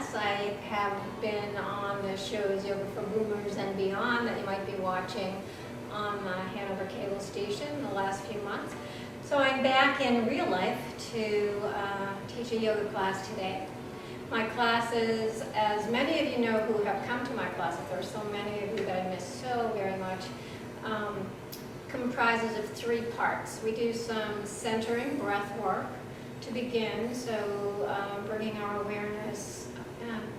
class. I have been on the shows Yoga for Boomers and Beyond that you might be watching on the Hanover cable station the last few months. So I'm back in real life to teach a yoga class today. My classes, as many of you know who have come to my classes, there are so many of you that I miss so very much, comprises of 3 parts. We do some centering breath work to begin, so bringing our awareness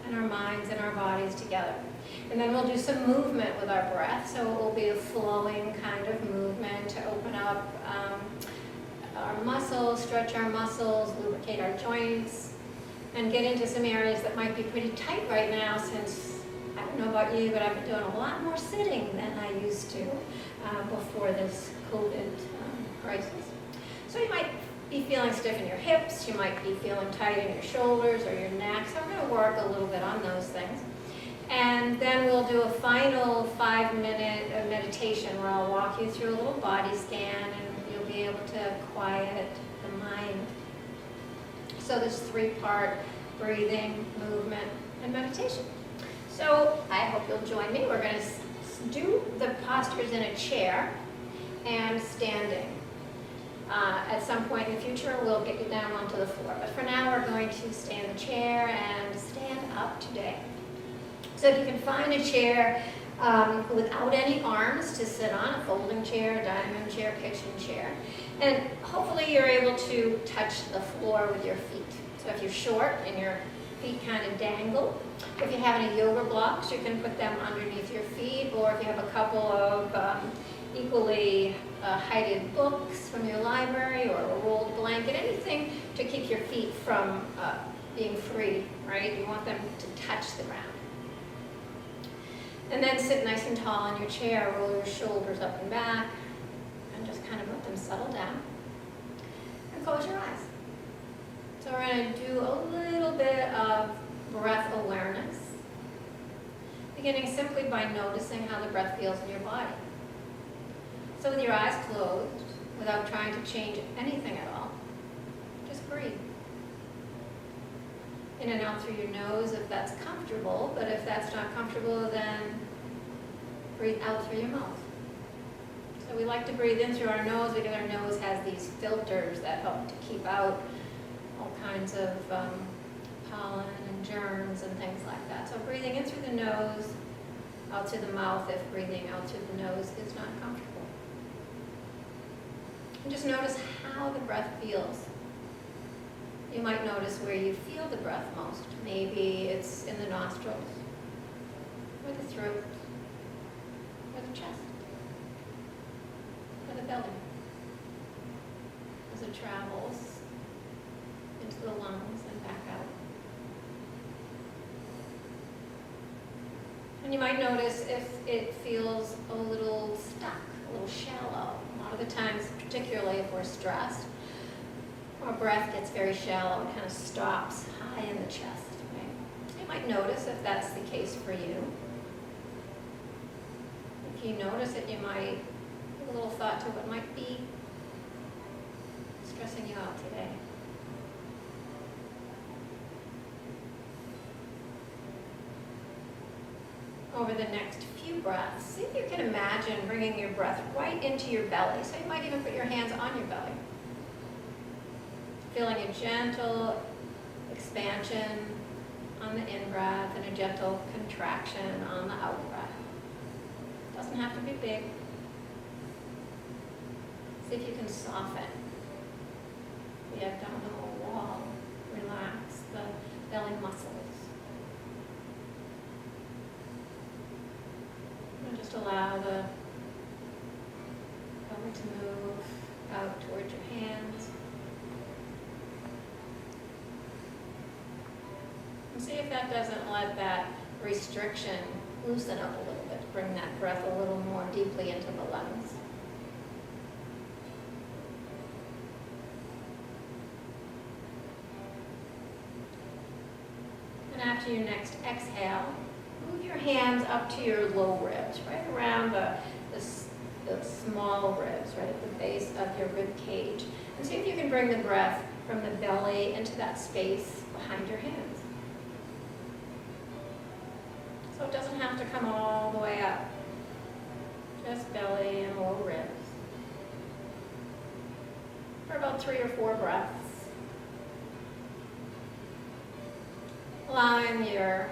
and our minds and our bodies together. And then we'll do some movement with our breath, so it will be a flowing kind of movement to open up our muscles, stretch our muscles, lubricate our joints, and get into some areas that might be pretty tight right now since, I don't know about you, but I've been doing a lot more sitting than I used to before this COVID crisis. So you might be feeling stiff in your hips, you might be feeling tight in your shoulders or your neck, so we're going to work a little bit on those things. And then we'll do a final 5-minute meditation where I'll walk you through a little body scan and you'll be able to quiet the mind. So this 3-part breathing, movement, and meditation. So I hope you'll join me. We're going to do the postures in a chair and standing. At some point in the future, we'll get you down onto the floor. But for now, we're going to stay in the chair and stand up today. So if you can find a chair without any arms to sit on, a folding chair, a diamond chair, kitchen chair, and hopefully you're able to touch the floor with your feet. So if you're short and your feet kind of dangle, if you have any yoga blocks, you can put them underneath your feet, or if you have a couple of equally heighted books from your library or a rolled blanket, anything to keep your feet from being free, right? You want them to touch the ground. And then sit nice and tall in your chair, roll your shoulders up and back, and just kind of let them settle down. And close your eyes. So we're going to do a little bit of breath awareness, beginning simply by noticing how the breath feels in your body. So with your eyes closed, without trying to change anything at all, just breathe. In and out through your nose if that's comfortable, but if that's not comfortable, then breathe out through your mouth. So we like to breathe in through our nose because our nose has these filters that help to keep out all kinds of pollen and germs and things like that. So breathing in through the nose, out through the mouth if breathing out through the nose is not comfortable. And just notice how the breath feels. You might notice where you feel the breath most. Maybe it's in the nostrils, or the throat, or the chest, or the belly, as it travels into the lungs and back out. And you might notice if it feels a little stuck, a little shallow. A lot of the times, particularly if we're stressed, our breath gets very shallow and kind of stops high in the chest. Right? You might notice if that's the case for you. If you notice it, you might give a little thought to what might be stressing you out today. Over the next few breaths, see if you can imagine bringing your breath right into your belly. So you might even put your hands on your belly. Feeling a gentle expansion on the in-breath and a gentle contraction on the out-breath. Doesn't have to be big. See if you can soften the abdominal wall. Relax the belly muscles. And just allow the belly to move out towards your hands. See if that doesn't let that restriction loosen up a little bit, bring that breath a little more deeply into the lungs. And after your next exhale, move your hands up to your low ribs, right around the small ribs, right at the base of your rib cage. And see if you can bring the breath from the belly into that space behind your hands. it doesn't have to come all the way up. Just belly and low ribs. For about 3 or 4 breaths. Allowing your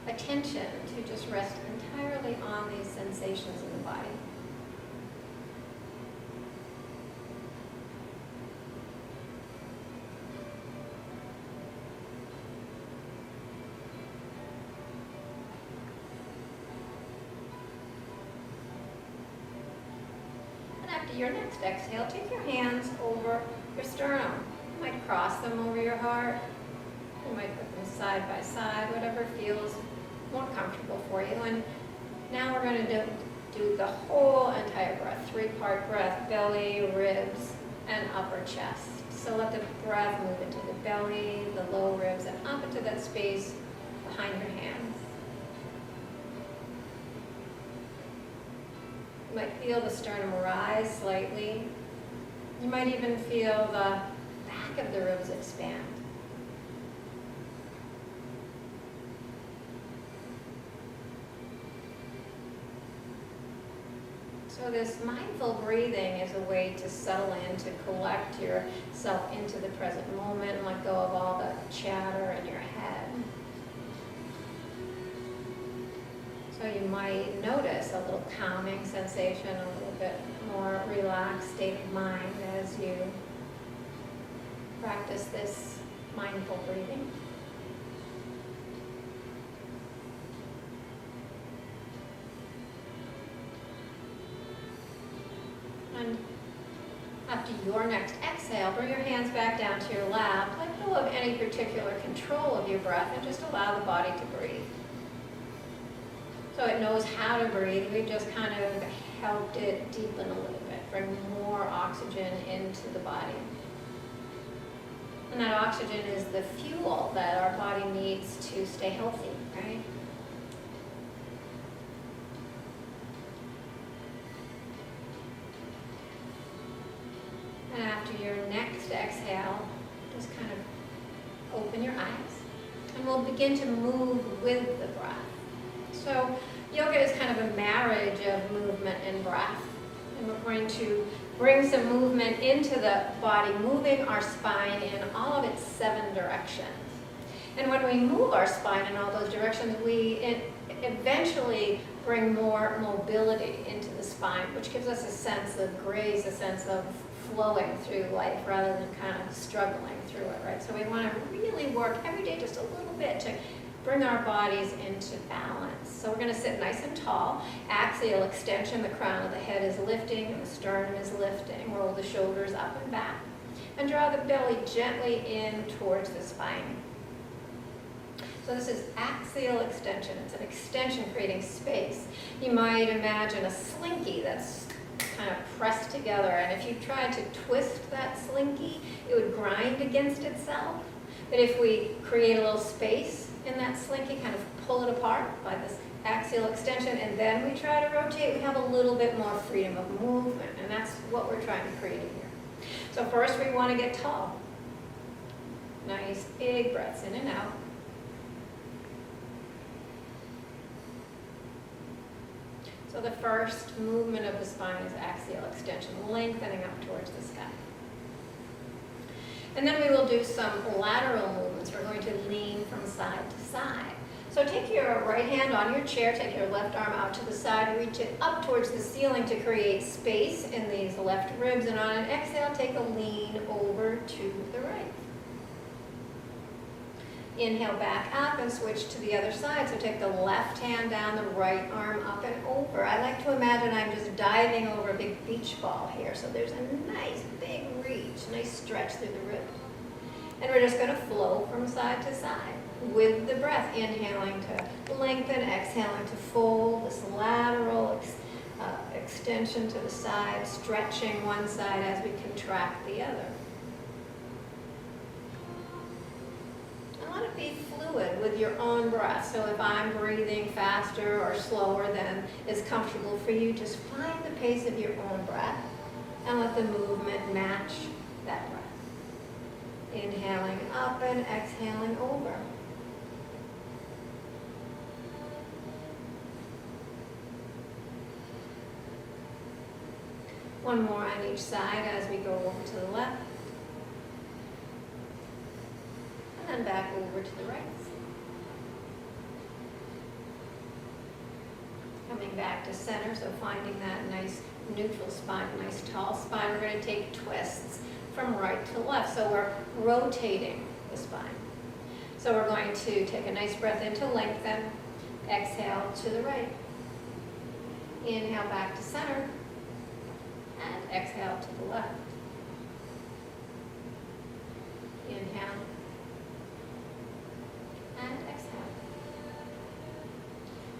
attention to just rest entirely on these sensations in the body. And after your next exhale, take your hands over your sternum. You might cross them over your heart. You might put them side by side, whatever feels more comfortable for you. And now we're going to do the whole entire breath, 3-part breath, belly, ribs, and upper chest. So let the breath move into the belly, the low ribs, and up into that space behind your hands. You might feel the sternum rise slightly. You might even feel the back of the ribs expand. So this mindful breathing is a way to settle in, to collect yourself into the present moment and let go of all the chatter in your head. So you might notice a little calming sensation, a little bit more relaxed state of mind as you practice this mindful breathing. And after your next exhale, bring your hands back down to your lap. Let go of any particular control of your breath and just allow the body to breathe. So it knows how to breathe. We've just kind of helped it deepen a little bit, bring more oxygen into the body. And that oxygen is the fuel that our body needs to stay healthy, right? And after your next exhale, just kind of open your eyes. And we'll begin to move with the breath. So yoga is kind of a marriage of movement and breath. And we're going to bring some movement into the body, moving our spine in all of its 7 directions. And when we move our spine in all those directions, we eventually bring more mobility into the spine, which gives us a sense of grace, a sense of flowing through life rather than kind of struggling through it, right? So we want to really work every day just a little bit to bring our bodies into balance. So we're going to sit nice and tall. Axial extension, the crown of the head is lifting and the sternum is lifting. Roll the shoulders up and back. And draw the belly gently in towards the spine. So this is axial extension. It's an extension creating space. You might imagine a slinky that's kind of pressed together, and if you tried to twist that slinky, it would grind against itself. But if we create a little space in that slinky, kind of pull it apart by this axial extension, and then we try to rotate, we have a little bit more freedom of movement, and that's what we're trying to create here. So first we want to get tall. Nice big breaths in and out. So the first movement of the spine is axial extension, lengthening up towards the sky. And then we will do some lateral movements. We're going to lean from side to side. So take your right hand on your chair, take your left arm out to the side, reach it up towards the ceiling to create space in these left ribs, and on an exhale, take a lean over to the right. Inhale back up and switch to the other side. So take the left hand down, the right arm up and over. I like to imagine I'm just diving over a big beach ball here. So there's a nice big reach, nice stretch through the ribs. And we're just going to flow from side to side with the breath, inhaling to lengthen, exhaling to fold, this lateral extension to the side, stretching one side as we contract the other. Let it be fluid with your own breath. So if I'm breathing faster or slower than is comfortable for you, just find the pace of your own breath and let the movement match that breath. Inhaling up and exhaling over. One more on each side as we go over to the left. And then back over to the right. Coming back to center, so finding that nice neutral spine, nice tall spine. We're going to take twists from right to left, so we're rotating the spine. So we're going to take a nice breath in to lengthen, exhale to the right. Inhale back to center, and exhale to the left. Inhale, and exhale.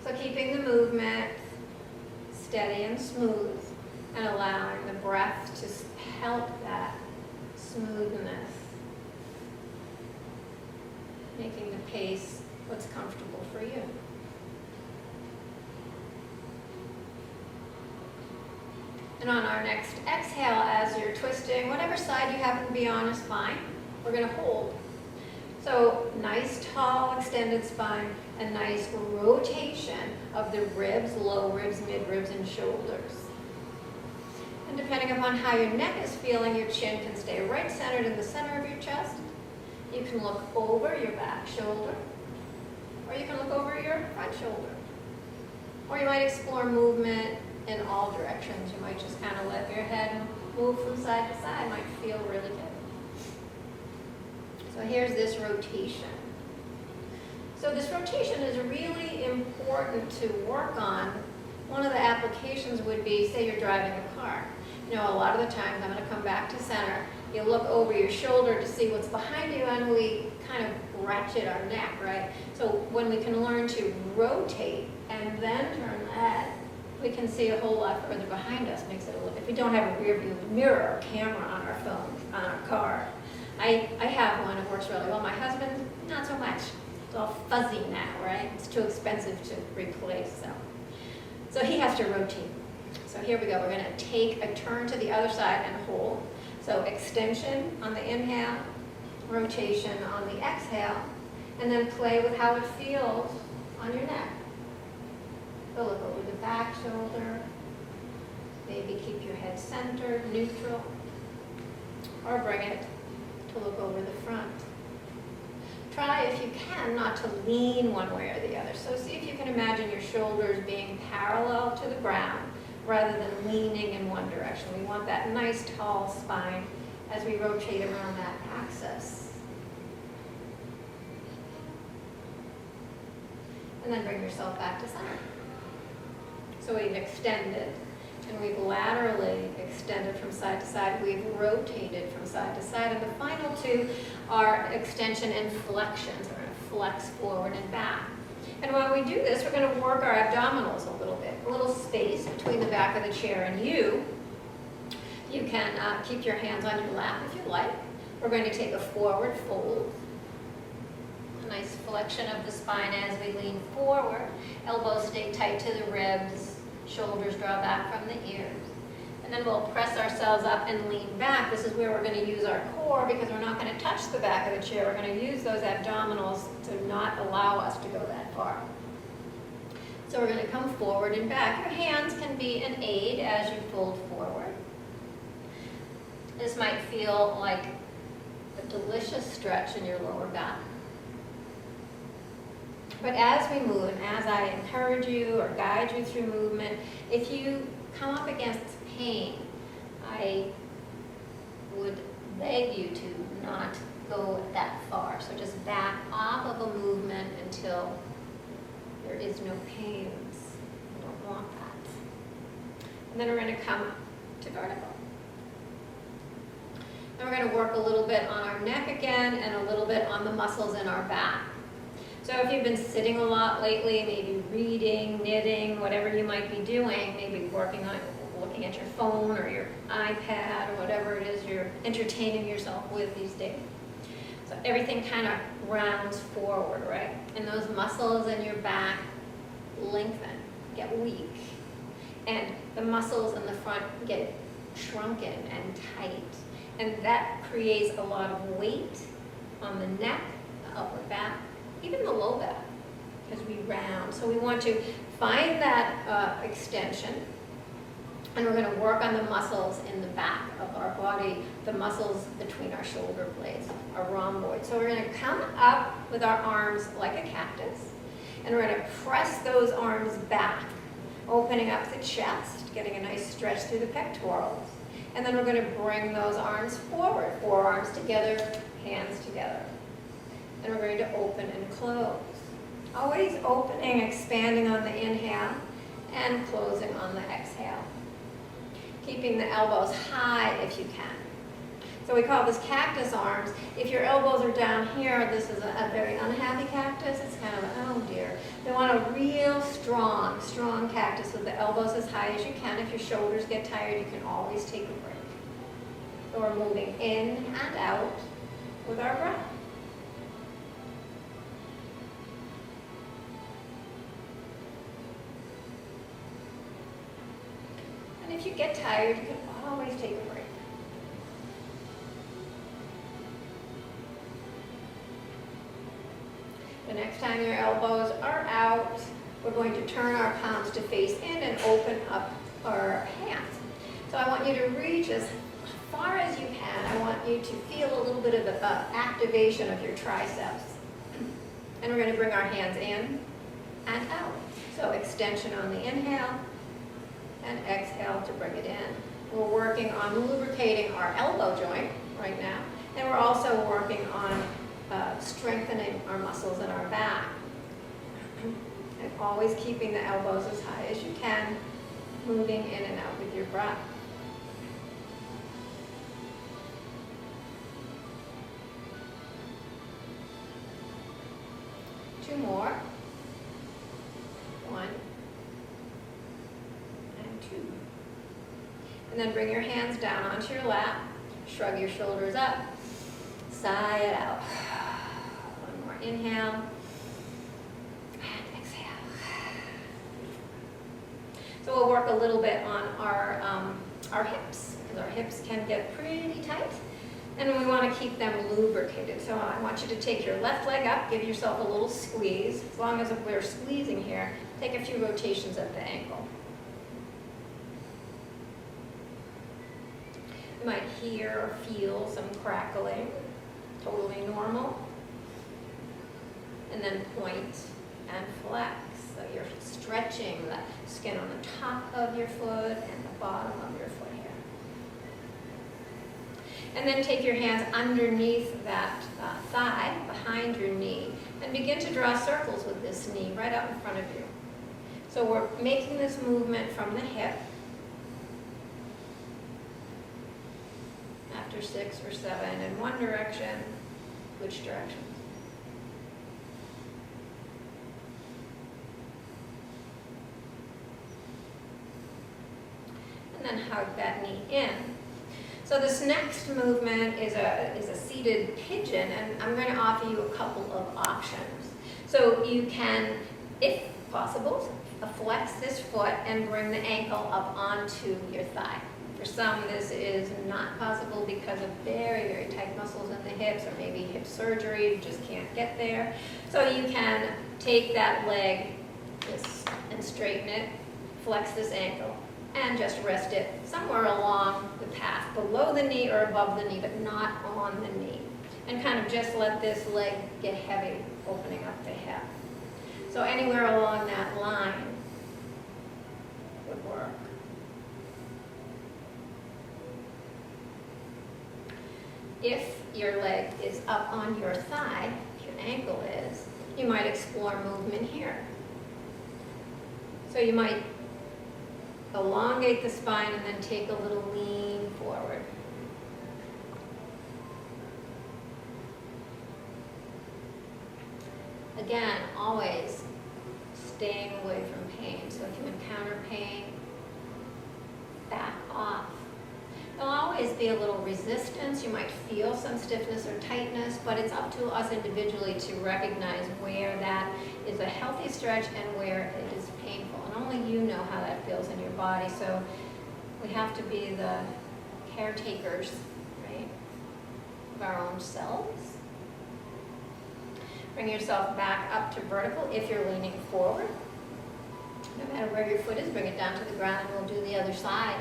So keeping the movement steady and smooth, and allowing the breath to help that smoothness, making the pace what's comfortable for you. And on our next exhale, as you're twisting, whatever side you happen to be on is fine. We're going to hold. So nice, tall, extended spine, a nice rotation of the ribs, low ribs, mid ribs, and shoulders. And depending upon how your neck is feeling, your chin can stay right centered in the center of your chest. You can look over your back shoulder, or you can look over your front shoulder. Or you might explore movement in all directions. You might just kind of let your head move from side to side. It might feel really good. So here's this rotation. So this rotation is really important to work on. One of the applications would be, say you're driving a car. You know, a lot of the times, I'm going to come back to center, you look over your shoulder to see what's behind you, and we kind of ratchet our neck, right? So when we can learn to rotate and then turn that, we can see a whole lot further behind us. Makes it a little, if we don't have a rear view mirror or camera on our phone, on our car. I have one, it works really well. My husband, not so much. It's all fuzzy now, right? It's too expensive to replace, so he has to rotate. So here we go. We're going to take a turn to the other side and hold. So extension on the inhale, rotation on the exhale, and then play with how it feels on your neck. So look over the back shoulder. Maybe keep your head centered, neutral, or bring it to look over the front. Try, if you can, not to lean one way or the other. So see if you can imagine your shoulders being parallel to the ground rather than leaning in one direction. We want that nice tall spine as we rotate around that axis. And then bring yourself back to center. So we've extended, and we've laterally extended from side to side. We've rotated from side to side. And the final two are extension and flexions. We're going to flex forward and back. And while we do this, we're going to work our abdominals a little bit. A little space between the back of the chair and you. You can keep your hands on your lap if you like. We're going to take a forward fold. A nice flexion of the spine as we lean forward. Elbows stay tight to the ribs. Shoulders draw back from the ears. And then we'll press ourselves up and lean back. This is where we're going to use our core because we're not going to touch the back of the chair. We're going to use those abdominals to not allow us to go that far. So we're going to come forward and back. Your hands can be an aid as you fold forward. This might feel like a delicious stretch in your lower back. But as we move, and as I encourage you or guide you through movement, if you come up against pain, I would beg you to not go that far. So just back off of a movement until there is no pains. You don't want that. And then we're going to come to vertical. Then we're going to work a little bit on our neck again and a little bit on the muscles in our back. So if you've been sitting a lot lately, maybe reading, knitting, whatever you might be doing, maybe working on looking at your phone or your iPad or whatever it is you're entertaining yourself with these days. So everything kind of rounds forward, right? And those muscles in your back lengthen, get weak. And the muscles in the front get shrunken and tight. And that creates a lot of weight on the neck, the upper back, even the low back, because we round. So we want to find that extension And we're going to work on the muscles in the back of our body, the muscles between our shoulder blades, our rhomboid. So we're going to come up with our arms like a cactus, and we're going to press those arms back, opening up the chest, getting a nice stretch through the pectorals. And then we're going to bring those arms forward, forearms together, hands together. And we're going to open and close. Always opening, expanding on the inhale, and closing on the exhale. Keeping the elbows high if you can. So we call this cactus arms. If your elbows are down here, this is a very unhappy cactus. It's kind of, oh dear. They want a real strong cactus with the elbows as high as you can. If your shoulders get tired, you can always take a break. So we're moving in and out with our breath. And if you get tired, you can always take a break. The next time your elbows are out, we're going to turn our palms to face in and open up our hands. So I want you to reach as far as you can. I want you to feel a little bit of the activation of your triceps. And we're going to bring our hands in and out. So extension on the inhale and exhale to bring it in. We're working on lubricating our elbow joint right now, and we're also working on strengthening our muscles in our back. And always keeping the elbows as high as you can, moving in and out with your breath. Two more. One. And two. And then bring your hands down onto your lap. Shrug your shoulders up. Sigh it out. One more inhale. And exhale. So we'll work a little bit on our hips, because our hips can get pretty tight. And we want to keep them lubricated. So I want you to take your left leg up, give yourself a little squeeze. As long as we're squeezing here, take a few rotations at the ankle. You might hear or feel some crackling, totally normal. And then point and flex. So you're stretching the skin on the top of your foot and the bottom of your foot here. And then take your hands underneath that thigh, behind your knee, and begin to draw circles with this knee right out in front of you. So we're making this movement from the hip. After 6 or 7 in one direction, which direction? And then hug that knee in. So this next movement is a seated pigeon, and I'm going to offer you a couple of options. So you can, if possible, flex this foot and bring the ankle up onto your thigh. For some, this is not possible because of very, very tight muscles in the hips, or maybe hip surgery, you just can't get there. So you can take that leg and straighten it, flex this ankle, and just rest it somewhere along the path, below the knee or above the knee, but not on the knee. And kind of just let this leg get heavy, opening up the hip. So anywhere along that line would work. If your leg is up on your thigh, if your ankle is, you might explore movement here. So you might elongate the spine and then take a little lean forward. Again, always staying away from pain. So if you encounter pain, back off. There'll always be a little resistance. You might feel some stiffness or tightness, but it's up to us individually to recognize where that is a healthy stretch and where it is painful. And only you know how that feels in your body. So we have to be the caretakers, right, of our own selves. Bring yourself back up to vertical if you're leaning forward. No matter where your foot is, bring it down to the ground, and we'll do the other side.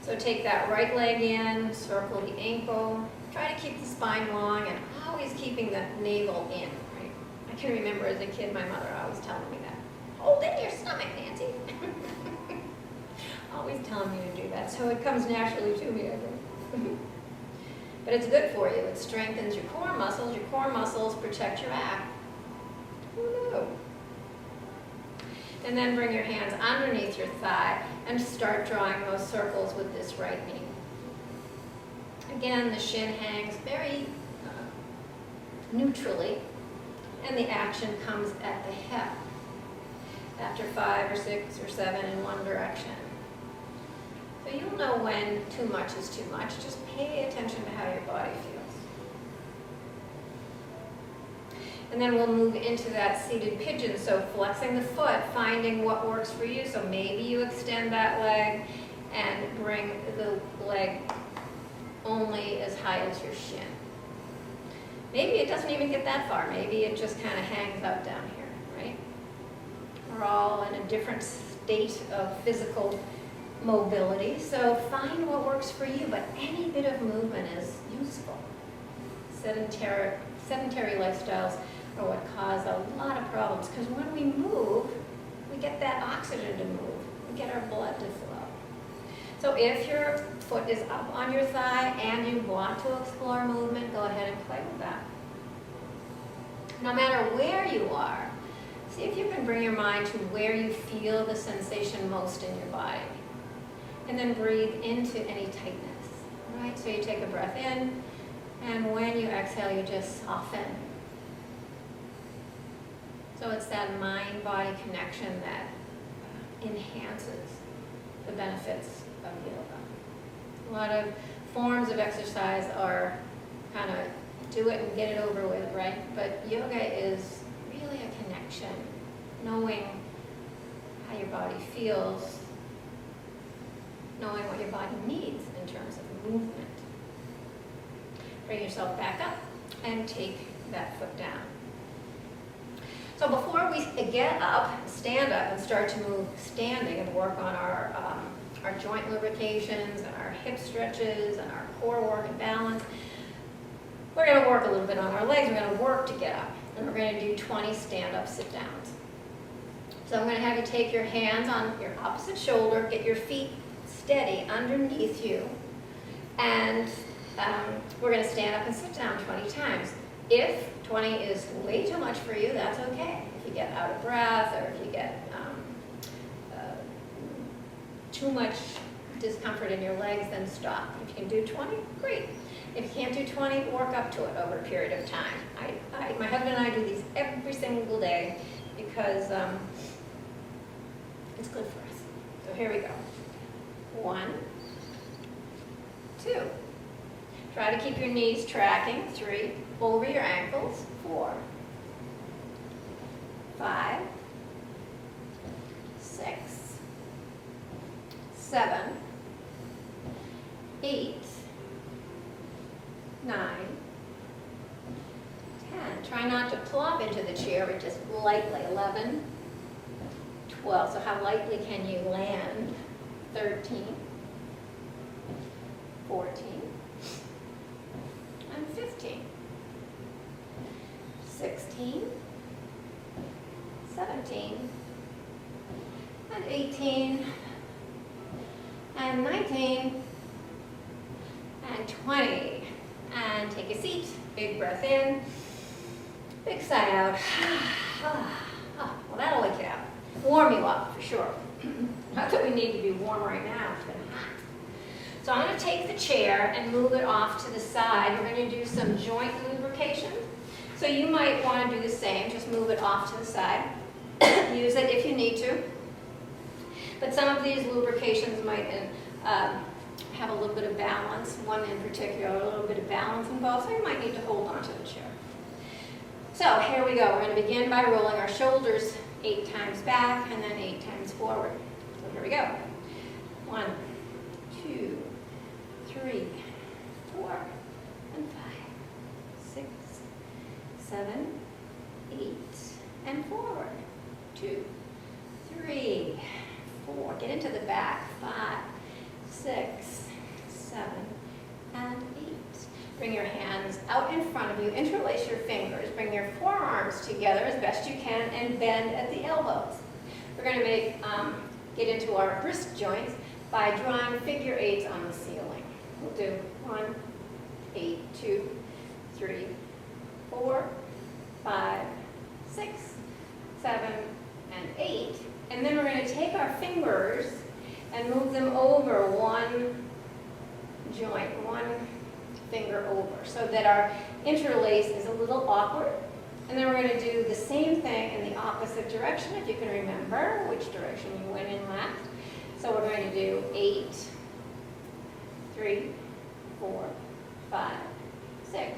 So take that right leg in, circle the ankle. Try to keep the spine long and always keeping the navel in, right? I can remember as a kid, my mother always telling me that. Hold in your stomach, Nancy. Always telling me to do that. So it comes naturally to me, I think. But it's good for you. It strengthens your core muscles. Your core muscles protect your back. Who knew? And then bring your hands underneath your thigh and start drawing those circles with this right knee. Again, the shin hangs very neutrally, and the action comes at the hip after 5 or 6 or 7 in one direction. So you'll know when too much is too much. Just pay attention to how your body feels. And then we'll move into that seated pigeon. So flexing the foot, finding what works for you. So maybe you extend that leg and bring the leg only as high as your shin. Maybe it doesn't even get that far. Maybe it just kind of hangs out down here, right? We're all in a different state of physical mobility, so find what works for you, but any bit of movement is useful. Sedentary lifestyles are what cause a lot of problems, because when we move, we get that oxygen to move. We get our blood to flow. So if your foot is up on your thigh and you want to explore movement, go ahead and play with that. No matter where you are, see if you can bring your mind to where you feel the sensation most in your body. And then breathe into any tightness, right? So you take a breath in, and when you exhale, you just soften. So it's that mind-body connection that enhances the benefits of yoga. A lot of forms of exercise are kind of do it and get it over with, right? But yoga is really a connection, knowing how your body feels, knowing what your body needs in terms of movement. Bring yourself back up and take that foot down. So before we get up, stand up and start to move standing and work on our joint lubrications and our hip stretches and our core work and balance, we're going to work a little bit on our legs. We're going to work to get up, and we're going to do 20 stand-up sit-downs. So I'm going to have you take your hands on your opposite shoulder, get your feet steady underneath you, and we're going to stand up and sit down 20 times. If 20 is way too much for you, that's okay. If you get out of breath or if you get too much discomfort in your legs, then stop. If you can do 20, great. If you can't do 20, work up to it over a period of time. My husband and I do these every single day because it's good for us. So here we go. 1, 2. Try to keep your knees tracking. 3, over your ankles. 4, 5, 6, 7, 8, 9, 10. Try not to plop into the chair, but just lightly. 11, 12. So how lightly can you land? 13, 14, and 15. 16, 17, and 18, and 19, and 20. And take a seat, big breath in, big sigh out. Well, that'll wake you up. Warm you up, for sure. Not that we need to be warm right now, it's been hot. So I'm going to take the chair and move it off to the side. We're going to do some joint lubrication. So you might want to do the same, just move it off to the side. Use it if you need to. But some of these lubrications might have a little bit of balance. One in particular, a little bit of balance involved, so you might need to hold on to the chair. So here we go. We're going to begin by rolling our shoulders 8 times back and then 8 times forward. So here we go. 1, 2, 3, 4, and 5, 6, 7, 8, and forward. 2, 3, 3, 4, get into the back, 5, 6, 7, and 8. Bring your hands out in front of you, interlace your fingers, bring your forearms together as best you can, and bend at the elbows. We're going to get into our wrist joints by drawing figure 8s on the ceiling. We'll do 1, 8, 2, 3, 4, 5, 6, 7, and 8. And then we're going to take our fingers and move them over one joint, one finger over, so that our interlace is a little awkward. And then we're going to do the same thing in the opposite direction, if you can remember which direction you went in last. So we're going to do 8, 3, 4, 5, 6,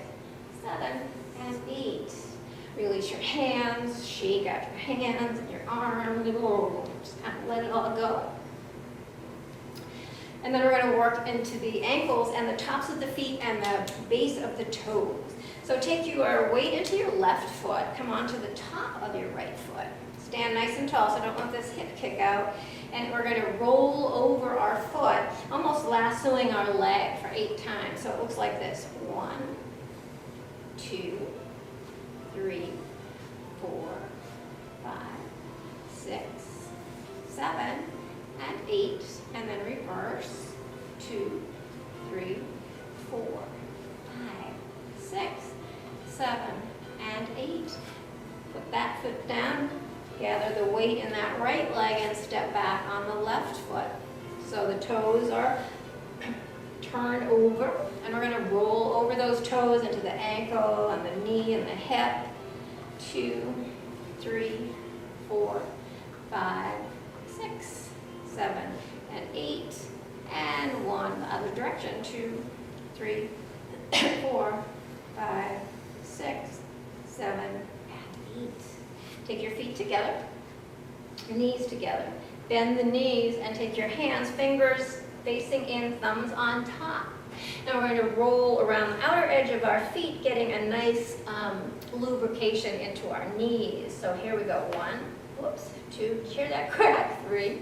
7, and 8. Release your hands, shake out your hands and your arms, just kind of let it all go. And then we're going to work into the ankles and the tops of the feet and the base of the toes. So take your weight into your left foot, come onto the top of your right foot. Stand nice and tall, so I don't want this hip kick out. And we're going to roll over our foot, almost lassoing our leg for 8 times. So it looks like this. 1, 2, 3, 4, 5, 6, 7, and 8. And then reverse. 2, 3, 4, 5, 6, 7, and 8. Put that foot down. Gather the weight in that right leg and step back on the left foot. So the toes are turned over, and we're going to roll over those toes into the ankle and the knee and the hip. 2, 3, 4, 5, 6, 7, and 8. And 1 the other direction. 2, 3, 4, 5, 6, 7, and 8. Take your feet together, your knees together. Bend the knees and take your hands, fingers facing in, thumbs on top. Now we're going to roll around the outer edge of our feet, getting a nice lubrication into our knees. So here we go. 1, whoops, 2, hear that crack. 3,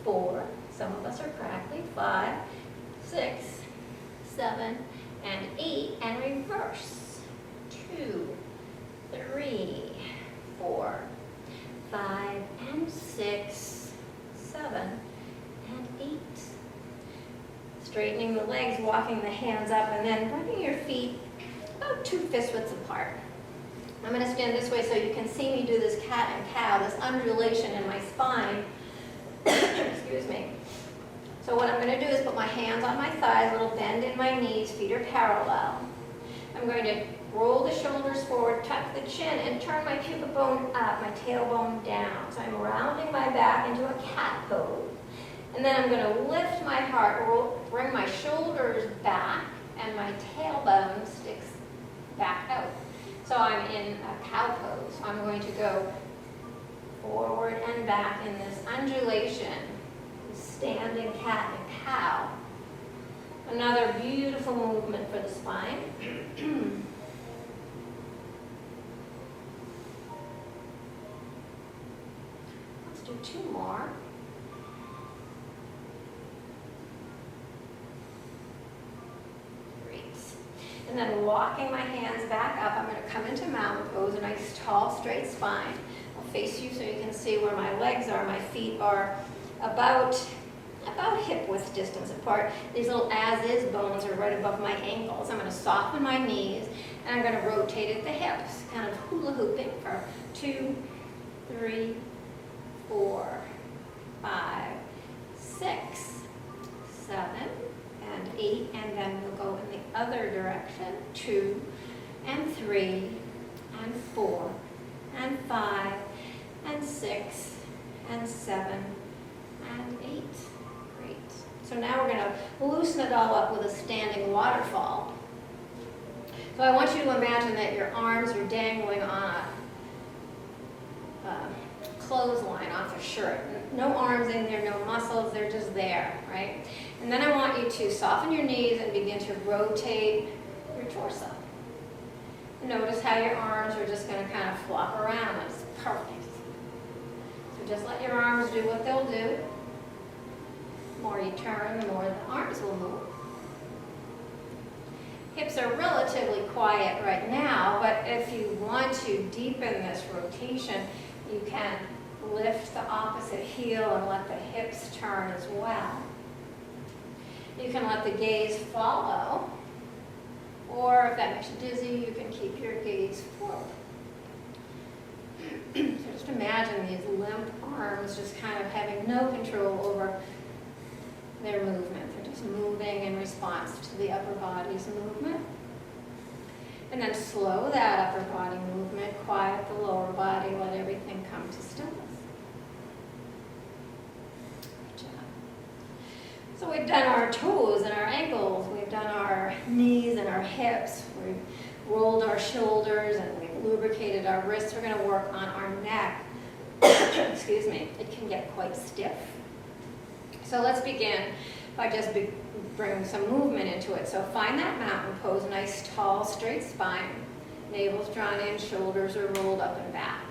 4, some of us are crackly. 5, 6, 7, and 8, and reverse. 2, 3, 4, 5, and 6, 7, and 8. Straightening the legs, walking the hands up, and then bringing your feet about 2 fist widths apart. I'm going to stand this way so you can see me do this cat and cow, this undulation in my spine. Excuse me. So what I'm going to do is put my hands on my thighs, a little bend in my knees, feet are parallel. I'm going to roll the shoulders forward, tuck the chin, and turn my pubic bone up, my tailbone down. So I'm rounding my back into a cat pose. And then I'm going to lift my heart, bring my shoulders back, and my tailbone sticks back out. So I'm in a cow pose. So I'm going to go forward and back in this undulation, this standing cat and cow. Another beautiful movement for the spine. Let's do 2 more. Great. And then walking my hands back up, I'm going to come into mountain pose, a nice tall straight spine. I'll face you so you can see where my legs are. My feet are about hip width distance apart. These little as-is bones are right above my ankles. I'm going to soften my knees, and I'm going to rotate at the hips, kind of hula hooping for 2, 3, 4, 5, 6, 7, and 8, and then we'll go in the other direction. 2, and 3, and 4, and 5, and 6, and 7, and 8. Great. So now we're going to loosen it all up with a standing waterfall. So I want you to imagine that your arms are dangling on a clothesline off a shirt. No arms in there, no muscles, they're just there, right? And then I want you to soften your knees and begin to rotate your torso. Notice how your arms are just going to kind of flop around. That's perfect. So just let your arms do what they'll do. The more you turn, the more the arms will move. Hips are relatively quiet right now, but if you want to deepen this rotation, you can lift the opposite heel and let the hips turn as well. You can let the gaze follow, or if that makes you dizzy, you can keep your gaze forward. So just imagine these limp arms just kind of having no control over their movement. They're just moving in response to the upper body's movement. And then slow that upper body movement, quiet the lower body, let everything come to stillness. Good job. So we've done our toes and our ankles, we've done our knees and our hips, we've rolled our shoulders, and we've lubricated our wrists. We're going to work on our neck. Excuse me. It can get quite stiff. So let's begin by just bringing some movement into it. So find that mountain pose, nice, tall, straight spine. Navel's drawn in, shoulders are rolled up and back.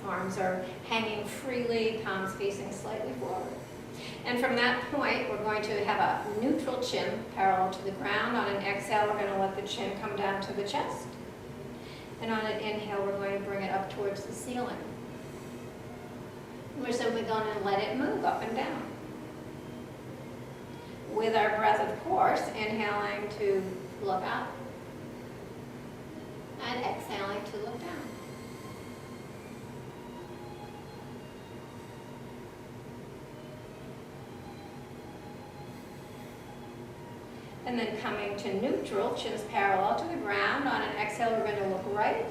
Arms are hanging freely, palms facing slightly forward. And from that point, we're going to have a neutral chin parallel to the ground. On an exhale, we're going to let the chin come down to the chest. And on an inhale, we're going to bring it up towards the ceiling. We're simply going to let it move up and down. With our breath, of course, inhaling to look up and exhaling to look down. And then coming to neutral, chins parallel to the ground. On an exhale, we're going to look right.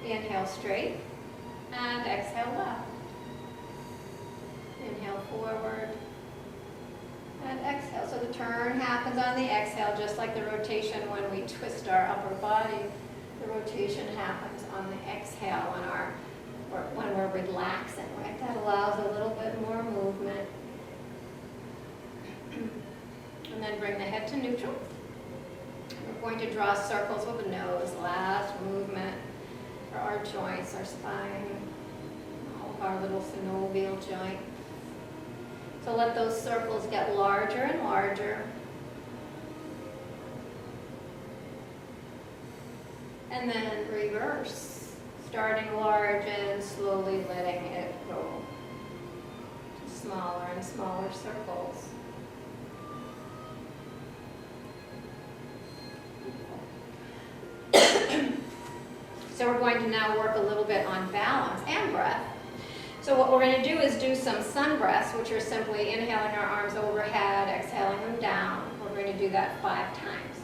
Inhale straight. And exhale left. Inhale forward. And exhale. So the turn happens on the exhale, just like the rotation when we twist our upper body. The rotation happens on the exhale when we're relaxing, right? That allows a little bit more movement. And then bring the head to neutral. We're going to draw circles with the nose. Last movement for our joints, our spine, all of our little synovial joints. So let those circles get larger and larger. And then reverse, starting large and slowly letting it go to smaller and smaller circles. So we're going to now work a little bit on balance and breath. So what we're going to do is do some sun breaths, which are simply inhaling our arms overhead, exhaling them down. We're going to do that 5 times.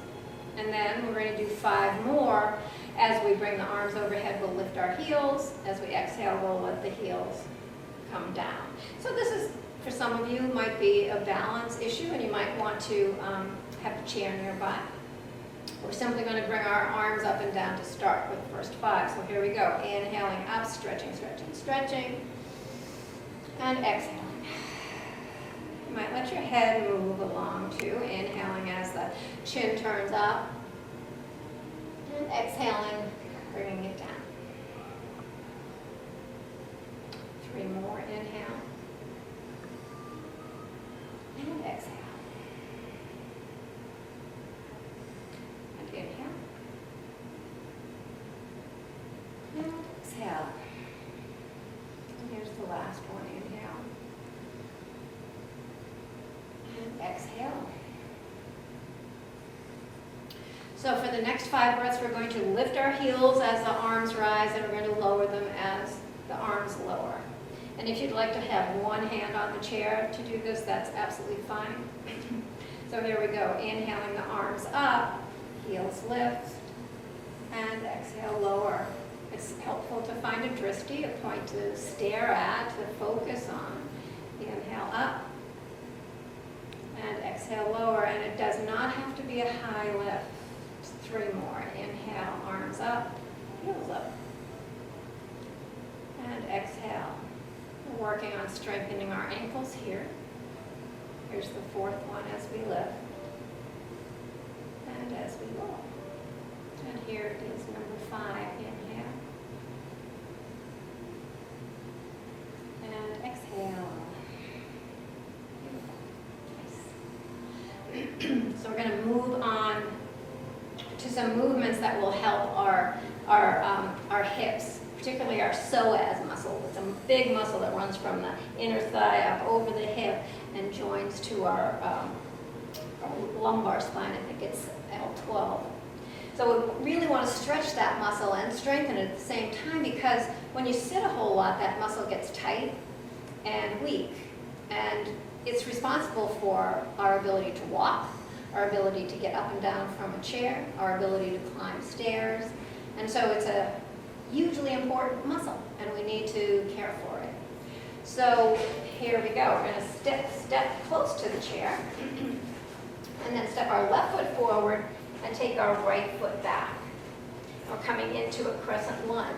And then we're going to do 5 more. As we bring the arms overhead, we'll lift our heels. As we exhale, we'll let the heels come down. So this is, for some of you, might be a balance issue, and you might want to have a chair nearby. We're simply going to bring our arms up and down to start with the first 5. So here we go. Inhaling up, stretching, stretching, stretching. And exhaling. You might let your head move along too. Inhaling as the chin turns up. And exhaling, bringing it down. 3 more. Inhale. And exhale. Inhale. And exhale. And here's the last one. Inhale. And exhale. So for the next 5 breaths, we're going to lift our heels as the arms rise, and we're going to lower them as the arms lower. And if you'd like to have one hand on the chair to do this, that's absolutely fine. So here we go. Inhaling the arms up. Heels lift, and exhale, lower. It's helpful to find a drishti, a point to stare at, to focus on. Inhale up, and exhale, lower. And it does not have to be a high lift. 3 more. Inhale, arms up, heels up. And exhale. We're working on strengthening our ankles here. Here's the 4th one as we lift. And as we roll. And here is number 5. Inhale. we're going to move on to some movements that will help our hips, particularly our psoas muscle. It's a big muscle that runs from the inner thigh up over the hip and joins to our lumbar spine. I think it's L12. So we really want to stretch that muscle and strengthen it at the same time, because when you sit a whole lot, that muscle gets tight and weak. And it's responsible for our ability to walk, our ability to get up and down from a chair, our ability to climb stairs. And so it's a hugely important muscle, and we need to care for it. So here we go. We're going to step close to the chair, and then step our left foot forward and take our right foot back. We're coming into a crescent lunge.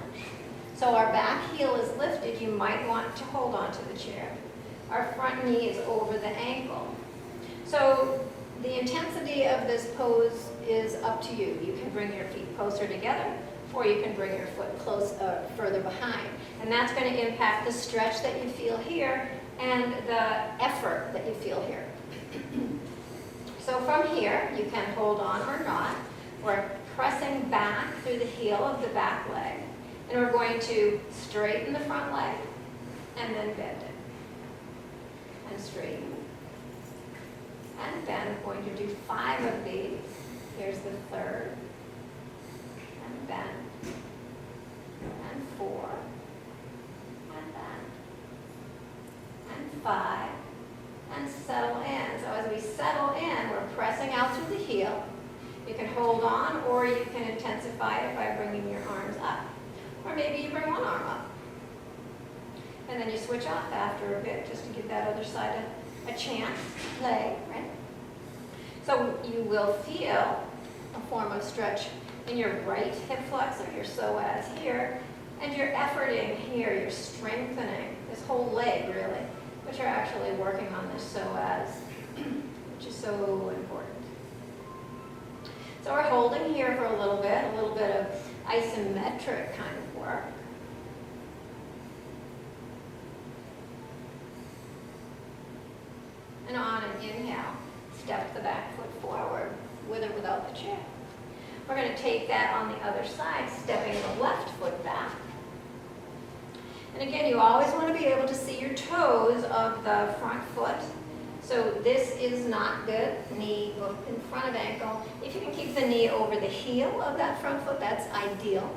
So our back heel is lifted. You might want to hold on to the chair. Our front knee is over the ankle. So the intensity of this pose is up to you. You can bring your feet closer together, or you can bring your foot further behind. And that's going to impact the stretch that you feel here and the effort that you feel here. So from here, you can hold on or not. We're pressing back through the heel of the back leg. And we're going to straighten the front leg and then bend it. And straighten. And bend. We're going to do 5 of these. Here's the third. And bend. And 4. And bend. And 5. And settle in. So as we settle in, we're pressing out through the heel. You can hold on, or you can intensify it by bringing your arms up. Or maybe you bring one arm up. And then you switch off after a bit, just to give that other side a chance to play, right? So you will feel a form of stretch in your right hip flexor, your psoas here, and you're efforting here, you're strengthening this whole leg, really. But you're actually working on this psoas, which is so important. So we're holding here for a little bit of isometric kind of work. And on an inhale, step the back foot forward, with or without the chair. We're going to take that on the other side, stepping the left foot back. And again, you always want to be able to see your toes of the front foot. So this is not good. Knee in front of ankle. If you can keep the knee over the heel of that front foot, that's ideal.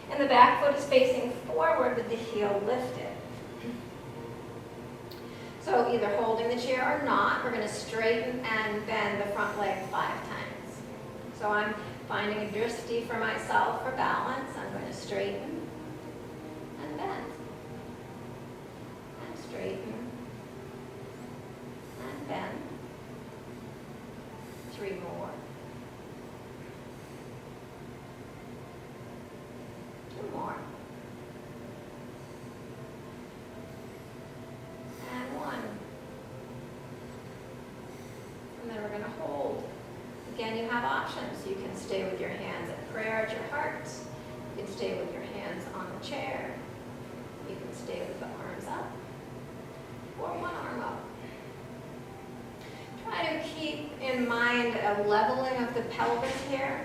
And the back foot is facing forward with the heel lifted. So either holding the chair or not, we're going to straighten and bend the front leg 5 times. So I'm finding a drishti for myself for balance. I'm going to straighten and bend. And straighten and bend. 3 more. 2 more. And 1. And then we're going to hold. Again, you have options. You can stay with your hands at prayer at your heart. You can stay with your hands on the chair. You can stay with the arms up. Or one arm up. Try to keep in mind a leveling of the pelvis here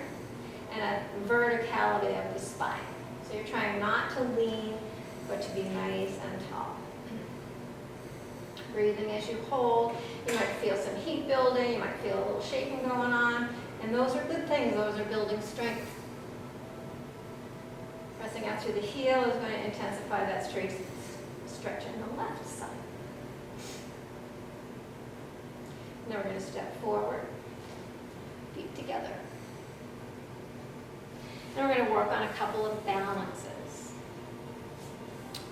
and a verticality of the spine. So you're trying not to lean, but to be nice and tall. Breathing as you hold. You might feel some heat building. You might feel a little shaking going on. And those are good things. Those are building strength. Pressing out through the heel is going to intensify that straight stretch in the left side. Now we're going to step forward, feet together. And we're going to work on a couple of balances.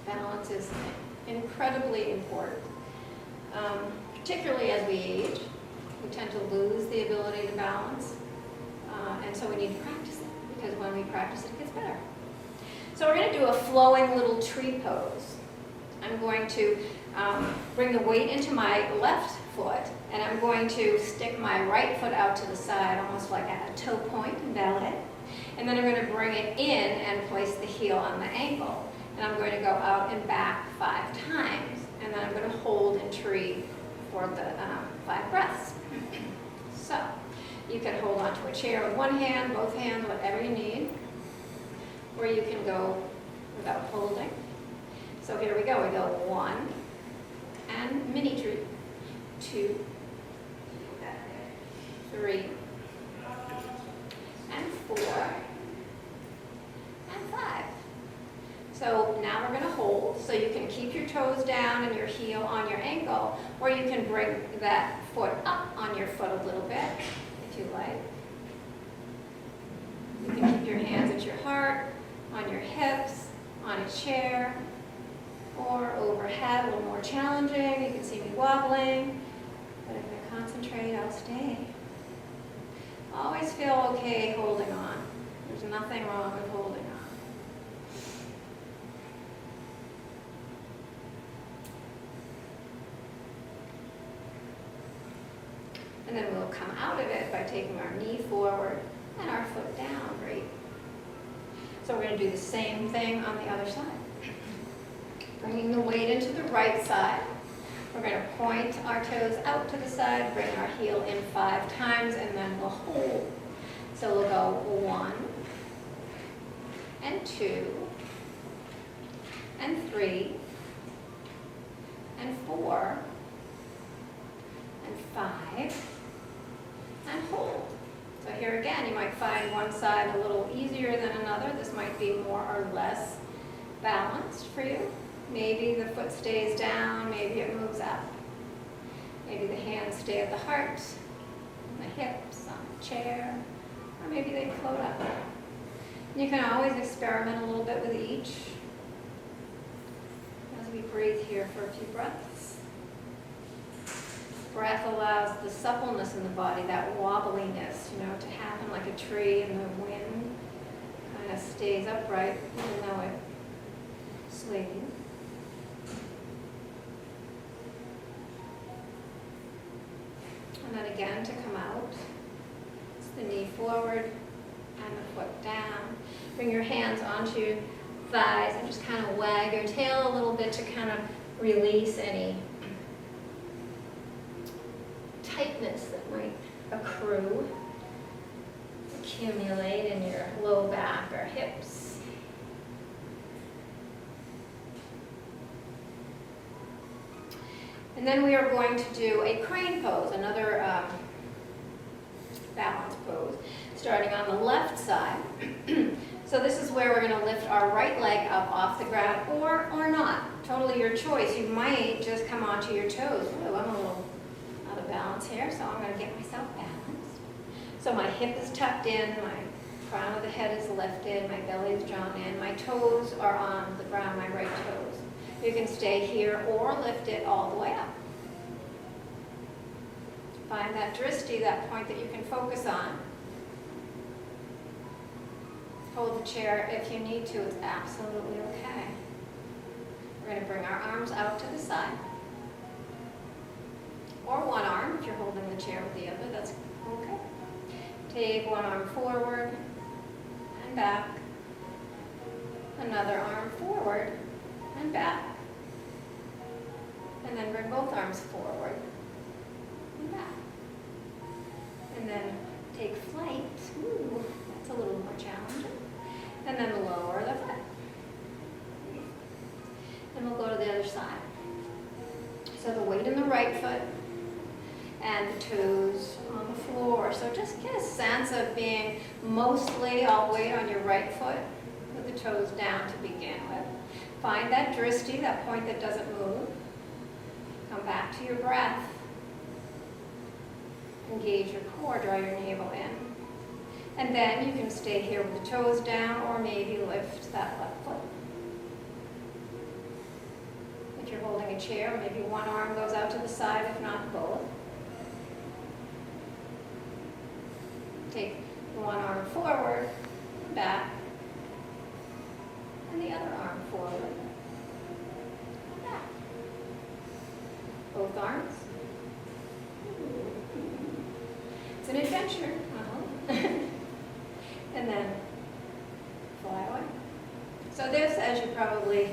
Balance is incredibly important. Particularly as we age, we tend to lose the ability to balance. And so we need to practice it, because when we practice it, it gets better. So we're going to do a flowing little tree pose. I'm going to bring the weight into my left foot, and I'm going to stick my right foot out to the side, almost like a toe point in ballet. And then I'm going to bring it in and place the heel on the ankle. And I'm going to go out and back 5 times. And then I'm going to hold in tree for the 5 breaths. So You can hold onto a chair with one hand, both hands, whatever you need. Or you can go without holding. So here we go. We go 1 and mini tree. 2, 3, and 4, and 5. So now we're going to hold, so you can keep your toes down and your heel on your ankle, or you can bring that foot up on your foot a little bit, if you like. You can keep your hands at your heart, on your hips, on a chair, or overhead, a little more challenging. You can see me wobbling, but if I concentrate, I'll stay. Always feel okay holding on. There's nothing wrong with holding on. And then we'll come out of it by taking our knee forward and our foot down. Great. So we're going to do the same thing on the other side. Bringing the weight into the right side. We're going to point our toes out to the side, bring our heel in 5 times, and then we'll hold. So we'll go 1, and 2, and 3, and 4, and 5, and hold. So here again, you might find one side a little easier than another. This might be more or less balanced for you. Maybe the foot stays down, maybe it moves up. Maybe the hands stay at the heart, the hips, on the chair, or maybe they float up. You can always experiment a little bit with each as we breathe here for a few breaths. Breath allows the suppleness in the body, that wobbliness, to happen like a tree in the wind. Kind of stays upright even though it sways. And then again to come out. It's the knee forward and the foot down. Bring your hands onto your thighs and just kind of wag your tail a little bit to kind of release any tightness that might accumulate in your low back or hips. And then we are going to do a crane pose, another balance pose, starting on the left side. So this is where we're going to lift our right leg up off the ground, or not. Totally your choice. You might just come onto your toes. Oh, I'm a little out of balance here, so I'm going to get myself balanced. So my hip is tucked in, my crown of the head is lifted, my belly is drawn in, my toes are on the ground, my right toes. You can stay here or lift it all the way up. Find that drishti, that point that you can focus on. Hold the chair if you need to, it's absolutely okay. We're going to bring our arms out to the side. Or one arm, if you're holding the chair with the other, that's okay. Take one arm forward and back. Another arm forward and back. And then bring both arms forward and back. And then take flight. Ooh, that's a little more challenging. And then lower the foot. And we'll go to the other side. So the weight in the right foot and the toes on the floor. So just get a sense of being mostly all weight on your right foot with the toes down to begin with. Find that drishti, that point that doesn't move. Come back to your breath. Engage your core, draw your navel in. And then you can stay here with the toes down or maybe lift that left foot. If you're holding a chair, maybe one arm goes out to the side, if not both. Take one arm forward, back, and the other arm forward, back. Both arms. It's an adventure. And then fly away. So this, as you probably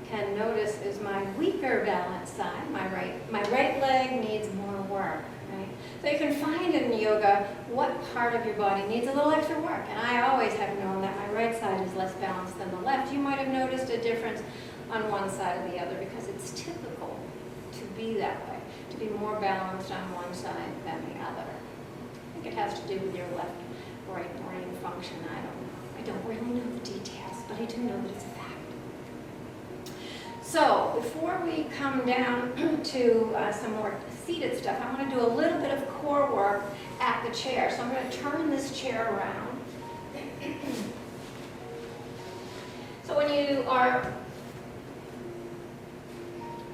can notice, is my weaker balance side. My right leg needs more work. Right? So you can find in yoga what part of your body needs a little extra work. And I always have known that my right side is less balanced than the left. You might have noticed a difference on one side or the other because it's typical to be that way, to be more balanced on one side than the other. I think it has to do with your left-right brain function. I don't really know the details, but I do know that it's a fact. So before we come down to some more seated stuff, I want to do a little bit of core work at the chair. So I'm going to turn this chair around. So when you are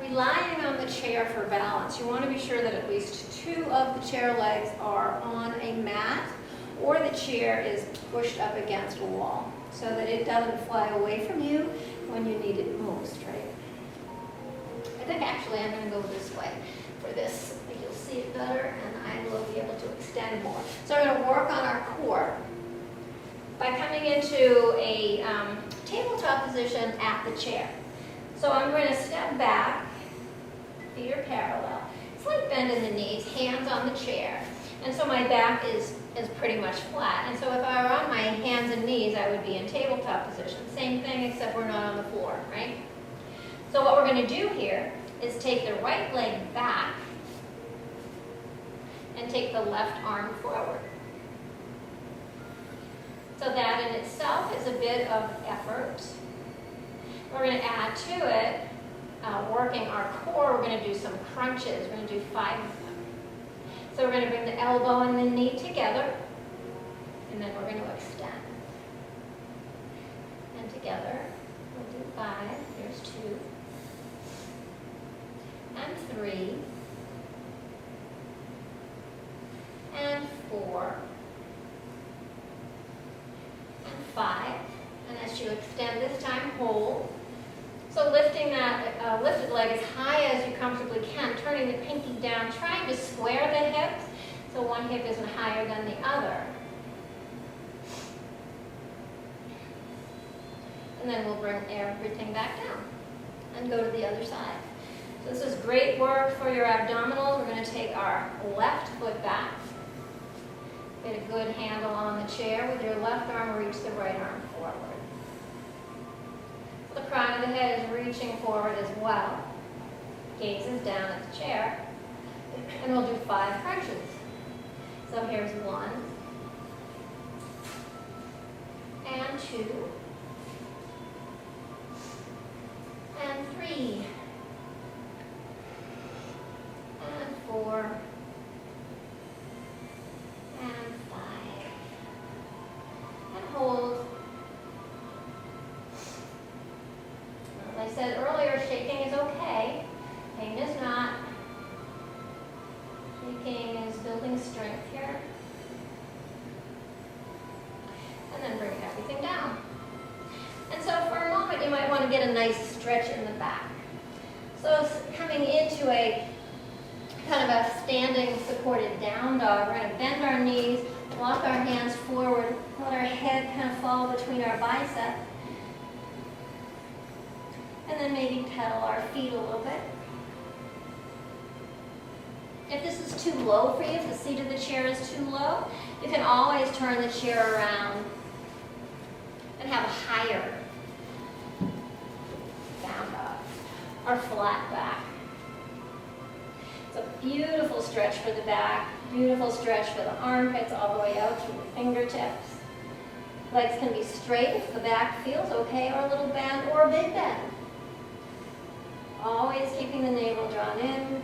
relying on the chair for balance, you want to be sure that at least two of the chair legs are on a mat or the chair is pushed up against a wall so that it doesn't fly away from you when you need it most, right? I think actually I'm going to go this way for this. I think you'll see it better and I will be able to extend more. So I'm going to work on our core by coming into a tabletop position at the chair. So I'm going to step back, feet are parallel, slight bend in the knees, hands on the chair. And so my back is pretty much flat. And so if I were on my hands and knees, I would be in tabletop position. Same thing except we're not on the floor, right? So what we're going to do here is take the right leg back and take the left arm forward. So that in itself is a bit of effort. We're going to add to it, working our core, we're going to do some crunches. We're going to do 5 of them. So we're going to bring the elbow and the knee together, and then we're going to extend. And together, we'll do 5. Here's 2. And 3. And 4. And 5. And as you extend this time, hold. So lifting that lifted leg as high as you comfortably can, turning the pinky down, trying to square the hips so one hip isn't higher than the other. And then we'll bring everything back down and go to the other side. So this is great work for your abdominals. We're going to take our left foot back. Get a good handle on the chair. With your left arm, reach the right arm forward. The crown of the head is reaching forward as well. Gaze is down at the chair. And we'll do 5 crunches. So here's 1. And 2. And 3. And 4. And 5. And hold. As I said earlier, shaking is okay. Pain is not. Shaking is building strength here. And then bring everything down. And so for a moment, you might want to get a nice stretch in the back. So coming into a kind of a standing supported down dog, we're going to bend our knees, walk our hands forward, let our head kind of fall between our biceps. And then maybe pedal our feet a little bit. If this is too low for you, if the seat of the chair is too low, you can always turn the chair around and have a higher down dog or flat back. It's a beautiful stretch for the back, beautiful stretch for the armpits all the way out through the fingertips. Legs can be straight if the back feels okay, or a little bend or a big bend. Always keeping the navel drawn in.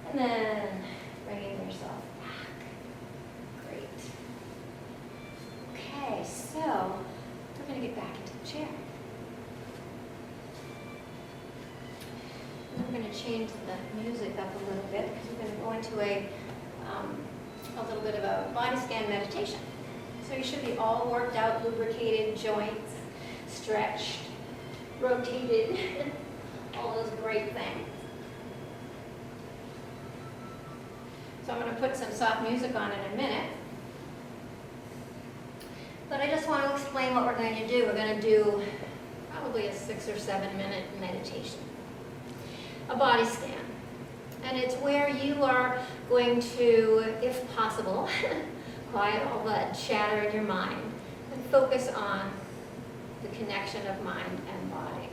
And then bringing yourself back. Great. Okay, so we're going to get back into the chair. And we're going to change the music up a little bit because we're going to go into a little bit of a body scan meditation. So you should be all worked out, lubricated, joints, stretched, rotated, all those great things. So I'm going to put some soft music on in a minute. But I just want to explain what we're going to do. We're going to do probably a 6 or 7 minute meditation, a body scan. And it's where you are going to, if possible, quiet all that chatter in your mind and focus on the connection of mind and body.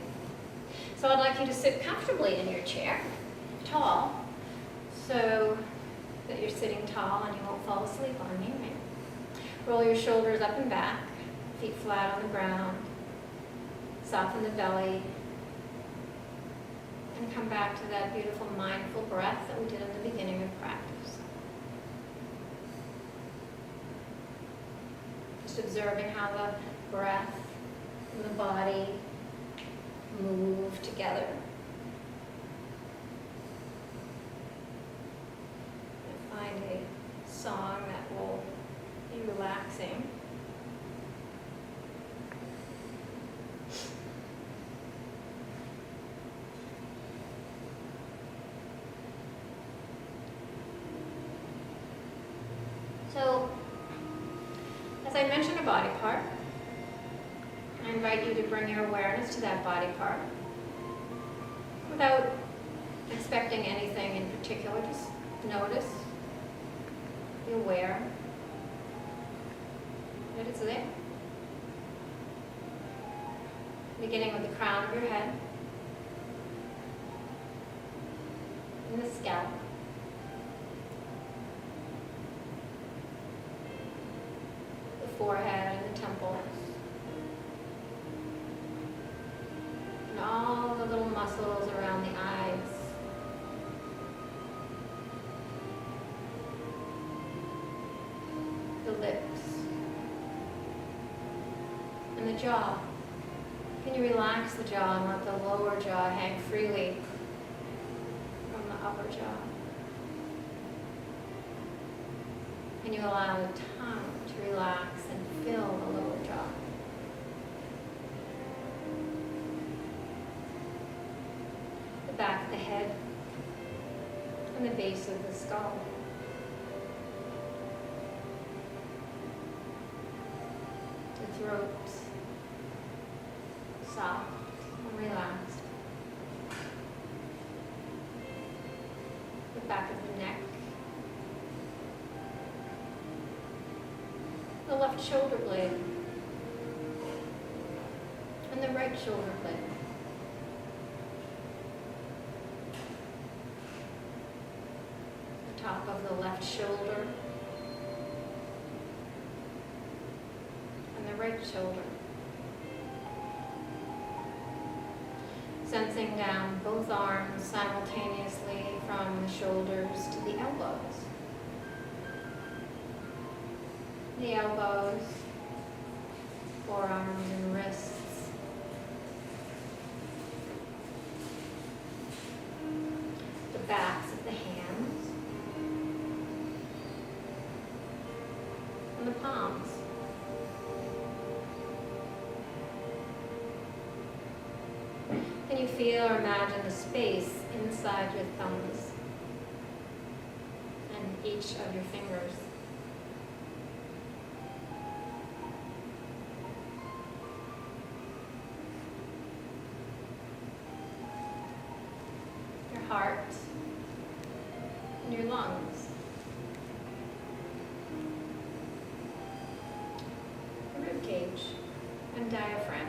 So I'd like you to sit comfortably in your chair, tall, so that you're sitting tall and you won't fall asleep on me. Right? Roll your shoulders up and back, feet flat on the ground, soften the belly, and come back to that beautiful mindful breath that we did in the beginning of practice. Just observing how the breath and the body move together. And find a song that will be relaxing. So, as I mentioned a body part, I invite you to bring your awareness to that body part without expecting anything in particular. Just notice, be aware that it's there. Beginning with the crown of your head and the scalp. The forehead and the temples. And all the little muscles around the eyes. The lips. And the jaw. Can you relax the jaw and let the lower jaw hang freely from the upper jaw? Can you allow the tongue to relax and fill the lower jaw? The back of the head and the base of the skull. The throat, soft and relaxed. The back of the neck. The left shoulder blade. And the right shoulder blade. The top of the left shoulder. And the right shoulder. Sensing down both arms simultaneously from the shoulders to the elbows. The elbows, forearms and wrists. The backs of the hands. And the palms. Can you feel or imagine the space inside your thumbs and each of your fingers? Your heart and your lungs. Your rib cage and diaphragm.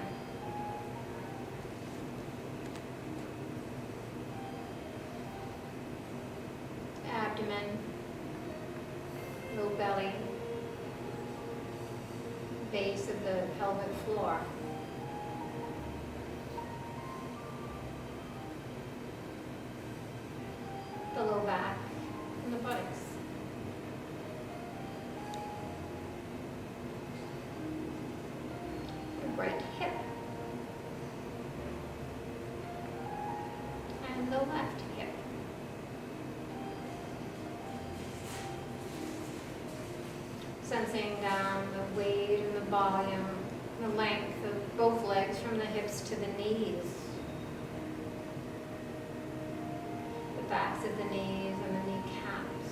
Abdomen, low belly, base of the pelvic floor. The low back and the buttocks. The right hip. And the left hip. Sensing down the weight and the volume, the length of both legs from the hips to the knees. The backs of the knees and the kneecaps.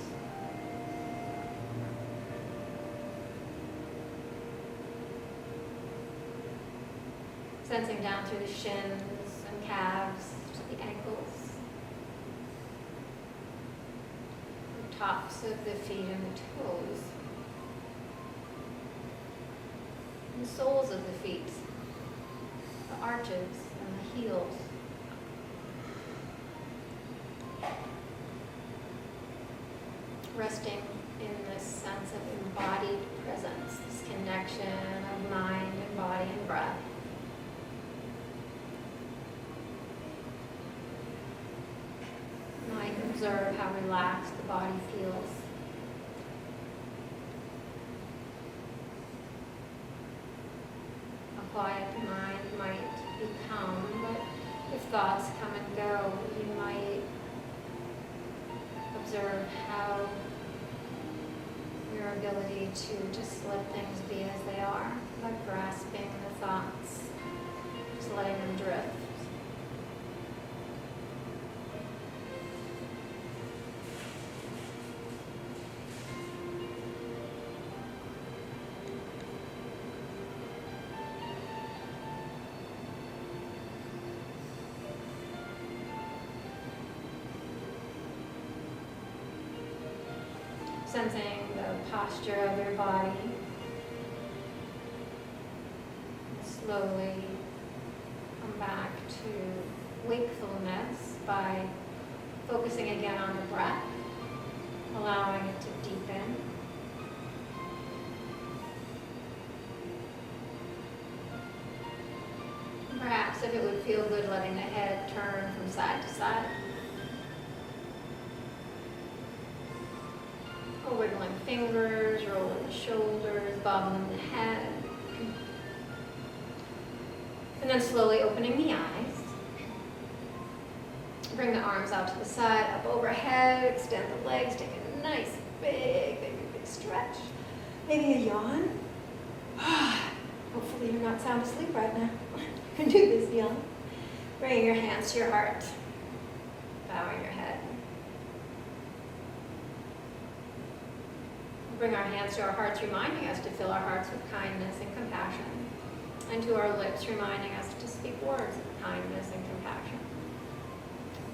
Sensing down through the shins and calves to the ankles. The tops of the feet and the toes. And the soles of the feet. The arches and the heels. Resting in this sense of embodied presence, this connection of mind and body and breath. Now you can observe how relaxed the body feels. How quiet the mind might become, but if thoughts come and go, you might observe how your ability to just let things be as they are, without grasping the thoughts, just letting them drift. Sensing the posture of your body. Slowly come back to wakefulness by focusing again on the breath, allowing it to deepen. Perhaps if it would feel good, letting the head turn from side to side. Or wiggling fingers, rolling the shoulders, bobbling the head. And then slowly opening the eyes. Bring the arms out to the side, up overhead, extend the legs, take a nice big stretch. Maybe a yawn. Hopefully you're not sound asleep right now. You can do this yawn. Bringing your hands to your heart, bowing your head. Bring our hands to our hearts, reminding us to fill our hearts with kindness and compassion. And to our lips, reminding us to speak words of kindness and compassion.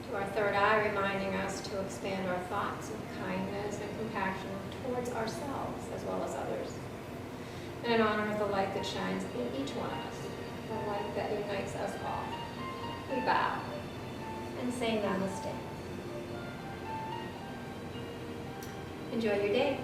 To our third eye, reminding us to expand our thoughts of kindness and compassion towards ourselves as well as others. And in honor of the light that shines in each one of us, the light that unites us all, we bow and say Namaste. Enjoy your day.